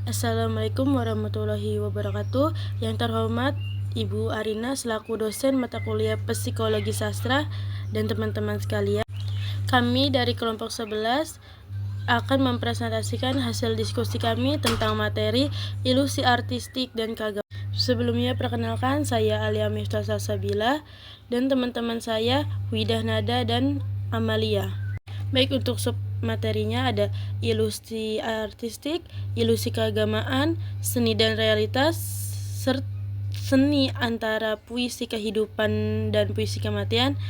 Assalamualaikum warahmatullahi wabarakatuh. Yang terhormat Ibu Arina selaku dosen mata kuliah Psikologi Sastra dan teman-teman sekalian. Kami dari kelompok 11 akan mempresentasikan hasil diskusi kami tentang materi ilusi artistik dan keagamaan. Sebelumnya perkenalkan, saya Alia Miftah Salsabila dan teman-teman saya Widah Nada dan Amalia. Baik, untuk sub materinya ada ilusi artistik, ilusi keagamaan, seni dan realitas, seni antara puisi kehidupan dan puisi kematian,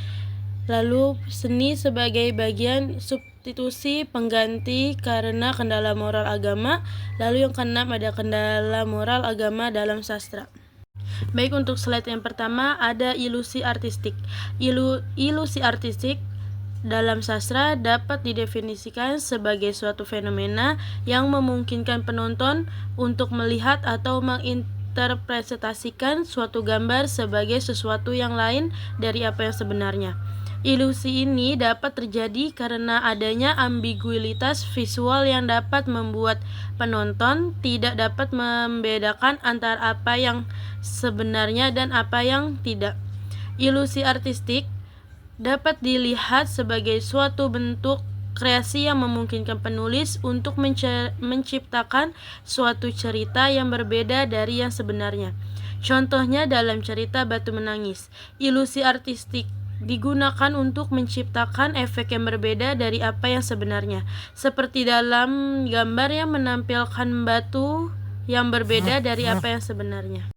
lalu seni sebagai bagian substitusi pengganti karena kendala moral agama, lalu yang keenam ada kendala moral agama dalam sastra. Baik, untuk slide yang pertama ada ilusi artistik. Ilusi artistik dalam sastra dapat didefinisikan sebagai suatu fenomena yang memungkinkan penonton untuk melihat atau menginterpretasikan suatu gambar sebagai sesuatu yang lain dari apa yang sebenarnya. Ilusi ini dapat terjadi karena adanya ambiguitas visual yang dapat membuat penonton tidak dapat membedakan antara apa yang sebenarnya dan apa yang tidak. Ilusi artistik dapat dilihat sebagai suatu bentuk kreasi yang memungkinkan penulis untuk menciptakan suatu cerita yang berbeda dari yang sebenarnya. Contohnya dalam cerita Batu Menangis, ilusi artistik digunakan untuk menciptakan efek yang berbeda dari apa yang sebenarnya, seperti dalam gambar yang menampilkan batu yang berbeda dari apa yang sebenarnya.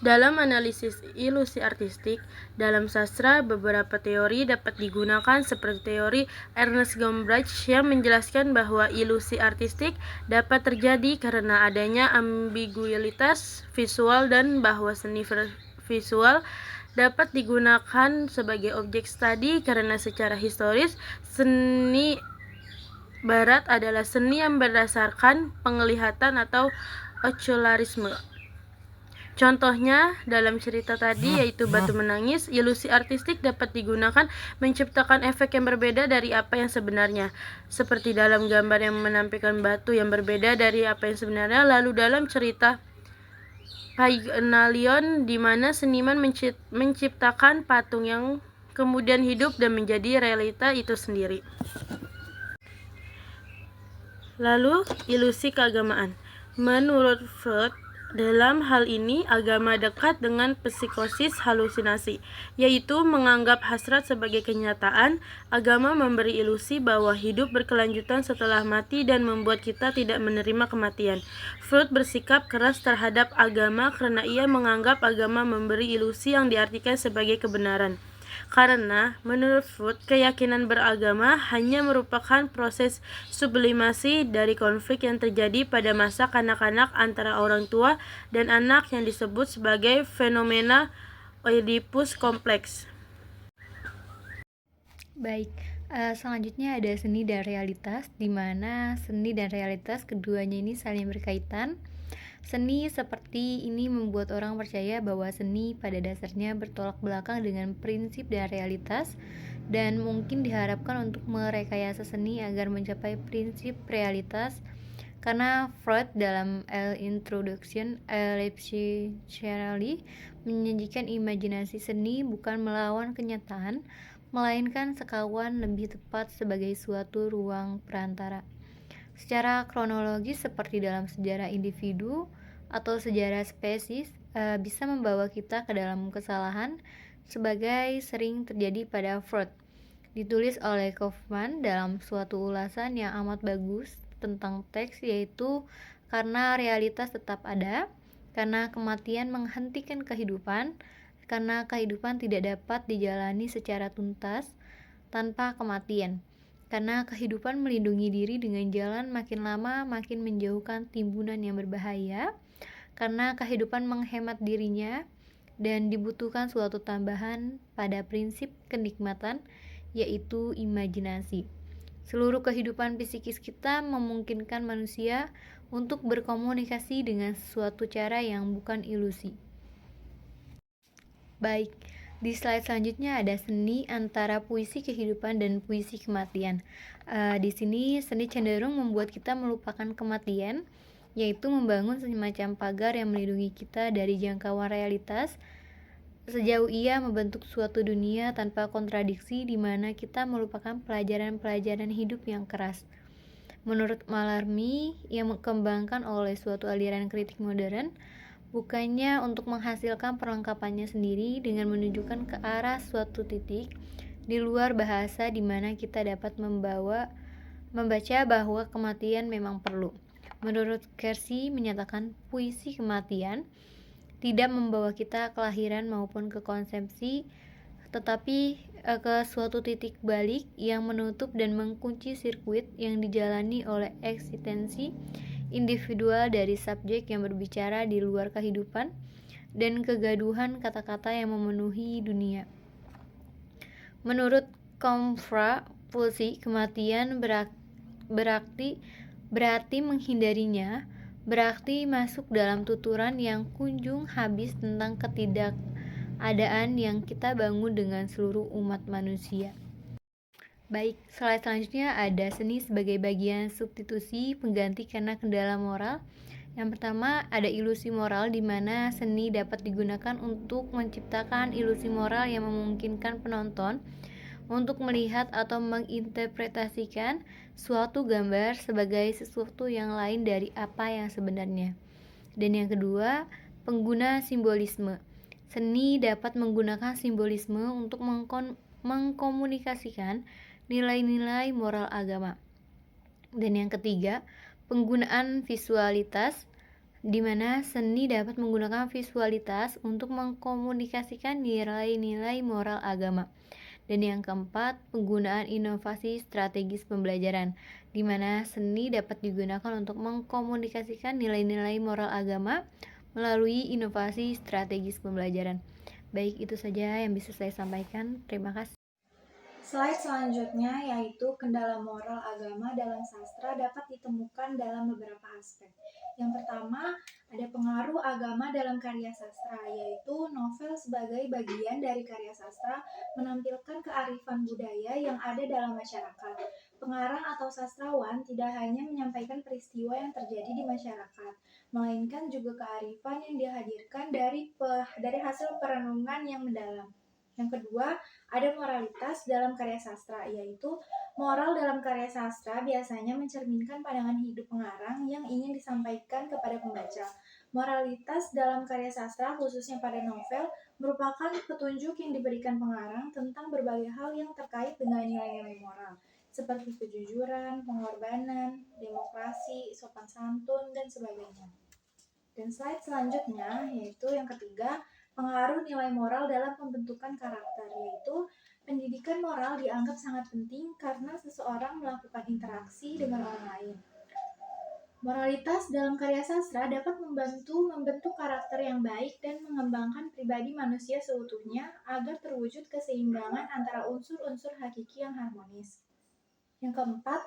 Dalam analisis ilusi artistik dalam sastra, beberapa teori dapat digunakan seperti teori Ernest Gombrich yang menjelaskan bahwa ilusi artistik dapat terjadi karena adanya ambiguitas visual dan bahwa seni visual dapat digunakan sebagai objek studi karena secara historis seni barat adalah seni yang berdasarkan penglihatan atau ocularisme. Contohnya dalam cerita tadi yaitu Batu Menangis, ilusi artistik dapat digunakan menciptakan efek yang berbeda dari apa yang sebenarnya, seperti dalam gambar yang menampilkan batu yang berbeda dari apa yang sebenarnya. Lalu dalam cerita Pygmalion, di mana seniman menciptakan patung yang kemudian hidup dan menjadi realita itu sendiri. Lalu ilusi keagamaan. Menurut Freud, dalam hal ini, agama dekat dengan psikosis halusinasi, yaitu menganggap hasrat sebagai kenyataan. Agama memberi ilusi bahwa hidup berkelanjutan setelah mati dan membuat kita tidak menerima kematian. Freud bersikap keras terhadap agama karena ia menganggap agama memberi ilusi yang diartikan sebagai kebenaran. Karena menurut Freud, keyakinan beragama hanya merupakan proses sublimasi dari konflik yang terjadi pada masa kanak-kanak antara orang tua dan anak yang disebut sebagai fenomena Oedipus kompleks. Baik, selanjutnya ada seni dan realitas, di mana seni dan realitas keduanya ini saling berkaitan. Seni seperti ini membuat orang percaya bahwa seni pada dasarnya bertolak belakang dengan prinsip dan realitas, dan mungkin diharapkan untuk merekayasa seni agar mencapai prinsip realitas. Karena Freud dalam Introduction Psychology menyajikan imajinasi seni bukan melawan kenyataan, melainkan sekawan lebih tepat sebagai suatu ruang perantara. Secara kronologis seperti dalam sejarah individu atau sejarah spesies, bisa membawa kita ke dalam kesalahan sebagai sering terjadi pada Freud. Ditulis oleh Kaufman dalam suatu ulasan yang amat bagus tentang teks, yaitu karena realitas tetap ada, karena kematian menghentikan kehidupan, karena kehidupan tidak dapat dijalani secara tuntas tanpa kematian, karena kehidupan melindungi diri dengan jalan makin lama makin menjauhkan timbunan yang berbahaya, karena kehidupan menghemat dirinya dan dibutuhkan suatu tambahan pada prinsip kenikmatan, yaitu imajinasi. Seluruh kehidupan psikis kita memungkinkan manusia untuk berkomunikasi dengan suatu cara yang bukan ilusi. Baik, di slide selanjutnya ada seni antara puisi kehidupan dan puisi kematian. Di sini seni cenderung membuat kita melupakan kematian, yaitu membangun semacam pagar yang melindungi kita dari jangkauan realitas sejauh ia membentuk suatu dunia tanpa kontradiksi di mana kita melupakan pelajaran-pelajaran hidup yang keras. Menurut Mallarmé, yang dikembangkan oleh suatu aliran kritik modern, bukannya untuk menghasilkan perlengkapannya sendiri dengan menunjukkan ke arah suatu titik di luar bahasa di mana kita dapat membaca bahwa kematian memang perlu. Menurut Kersey menyatakan puisi kematian tidak membawa kita ke lahiran maupun ke konsepsi, tetapi ke suatu titik balik yang menutup dan mengunci sirkuit yang dijalani oleh eksistensi individual dari subjek yang berbicara di luar kehidupan dan kegaduhan kata-kata yang memenuhi dunia. Menurut Comfra, pulsi kematian berarti menghindarinya, berarti masuk dalam tuturan yang kunjung habis tentang ketidakadaan yang kita bangun dengan seluruh umat manusia. Baik, slide selanjutnya ada seni sebagai bagian substitusi pengganti karena kendala moral. Yang pertama ada ilusi moral, di mana seni dapat digunakan untuk menciptakan ilusi moral yang memungkinkan penonton untuk melihat atau menginterpretasikan suatu gambar sebagai sesuatu yang lain dari apa yang sebenarnya. Dan yang kedua, pengguna simbolisme. Seni dapat menggunakan simbolisme untuk mengkomunikasikan nilai-nilai moral agama. Dan yang ketiga, penggunaan visualitas, di mana seni dapat menggunakan visualitas untuk mengkomunikasikan nilai-nilai moral agama. Dan yang keempat, penggunaan inovasi strategis pembelajaran, di mana seni dapat digunakan untuk mengkomunikasikan nilai-nilai moral agama melalui inovasi strategis pembelajaran. Baik, itu saja yang bisa saya sampaikan. Terima kasih. Slide selanjutnya yaitu kendala moral agama dalam sastra dapat ditemukan dalam beberapa aspek. Yang pertama, ada pengaruh agama dalam karya sastra, yaitu novel sebagai bagian dari karya sastra menampilkan kearifan budaya yang ada dalam masyarakat. Pengarang atau sastrawan tidak hanya menyampaikan peristiwa yang terjadi di masyarakat, melainkan juga kearifan yang dihadirkan dari hasil perenungan yang mendalam. Yang kedua, ada moralitas dalam karya sastra, yaitu moral dalam karya sastra biasanya mencerminkan pandangan hidup pengarang yang ingin disampaikan kepada pembaca. Moralitas dalam karya sastra, khususnya pada novel, merupakan petunjuk yang diberikan pengarang tentang berbagai hal yang terkait dengan nilai-nilai moral, seperti kejujuran, pengorbanan, demokrasi, sopan santun, dan sebagainya. Dan slide selanjutnya, yaitu yang ketiga, pengaruh nilai moral dalam pembentukan karakter, yaitu pendidikan moral dianggap sangat penting karena seseorang melakukan interaksi dengan orang lain. Moralitas dalam karya sastra dapat membantu membentuk karakter yang baik dan mengembangkan pribadi manusia seutuhnya agar terwujud keseimbangan antara unsur-unsur hakiki yang harmonis. Yang keempat,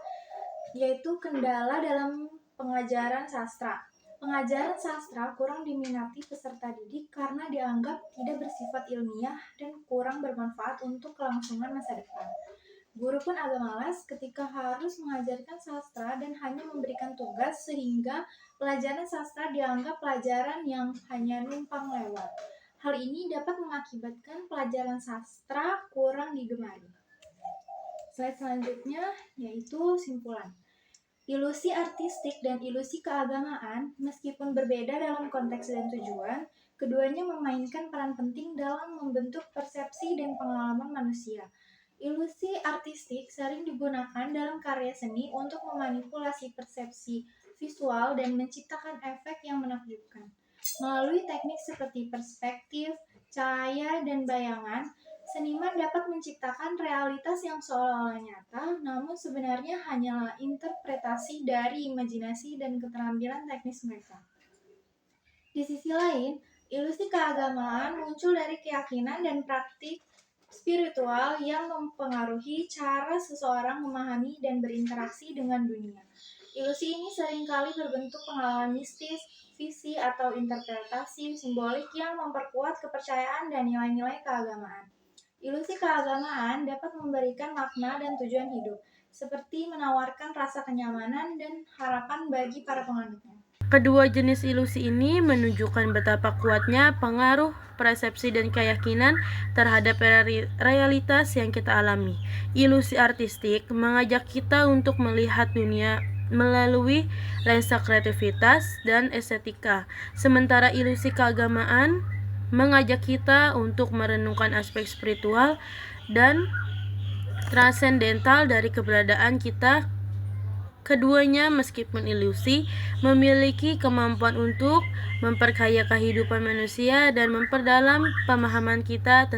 yaitu kendala dalam pengajaran sastra. Pengajaran sastra kurang diminati peserta didik karena dianggap tidak bersifat ilmiah dan kurang bermanfaat untuk kelangsungan masa depan. Guru pun agak malas ketika harus mengajarkan sastra dan hanya memberikan tugas, sehingga pelajaran sastra dianggap pelajaran yang hanya numpang lewat. Hal ini dapat mengakibatkan pelajaran sastra kurang digemari. Slide selanjutnya yaitu simpulan. Ilusi artistik dan ilusi keagamaan, meskipun berbeda dalam konteks dan tujuan, keduanya memainkan peran penting dalam membentuk persepsi dan pengalaman manusia. Ilusi artistik sering digunakan dalam karya seni untuk memanipulasi persepsi visual dan menciptakan efek yang menakjubkan. Melalui teknik seperti perspektif, cahaya, dan bayangan, seniman dapat menciptakan realitas yang seolah-olah nyata, namun sebenarnya hanyalah interpretasi dari imajinasi dan keterampilan teknis mereka. Di sisi lain, ilusi keagamaan muncul dari keyakinan dan praktik spiritual yang mempengaruhi cara seseorang memahami dan berinteraksi dengan dunia. Ilusi ini seringkali berbentuk pengalaman mistis, visi, atau interpretasi simbolik yang memperkuat kepercayaan dan nilai-nilai keagamaan. Ilusi keagamaan dapat memberikan makna dan tujuan hidup, seperti menawarkan rasa kenyamanan dan harapan bagi para penganutnya. Kedua jenis ilusi ini menunjukkan betapa kuatnya pengaruh persepsi dan keyakinan terhadap realitas yang kita alami. Ilusi artistik mengajak kita untuk melihat dunia melalui lensa kreativitas dan estetika, sementara ilusi keagamaan mengajak kita untuk merenungkan aspek spiritual dan transendental dari keberadaan kita. Keduanya, meskipun ilusi, memiliki kemampuan untuk memperkaya kehidupan manusia dan memperdalam pemahaman kita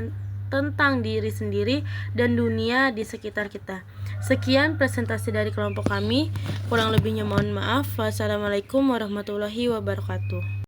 tentang diri sendiri dan dunia di sekitar kita. Sekian presentasi dari kelompok kami. Kurang lebihnya mohon maaf. Wassalamualaikum warahmatullahi wabarakatuh.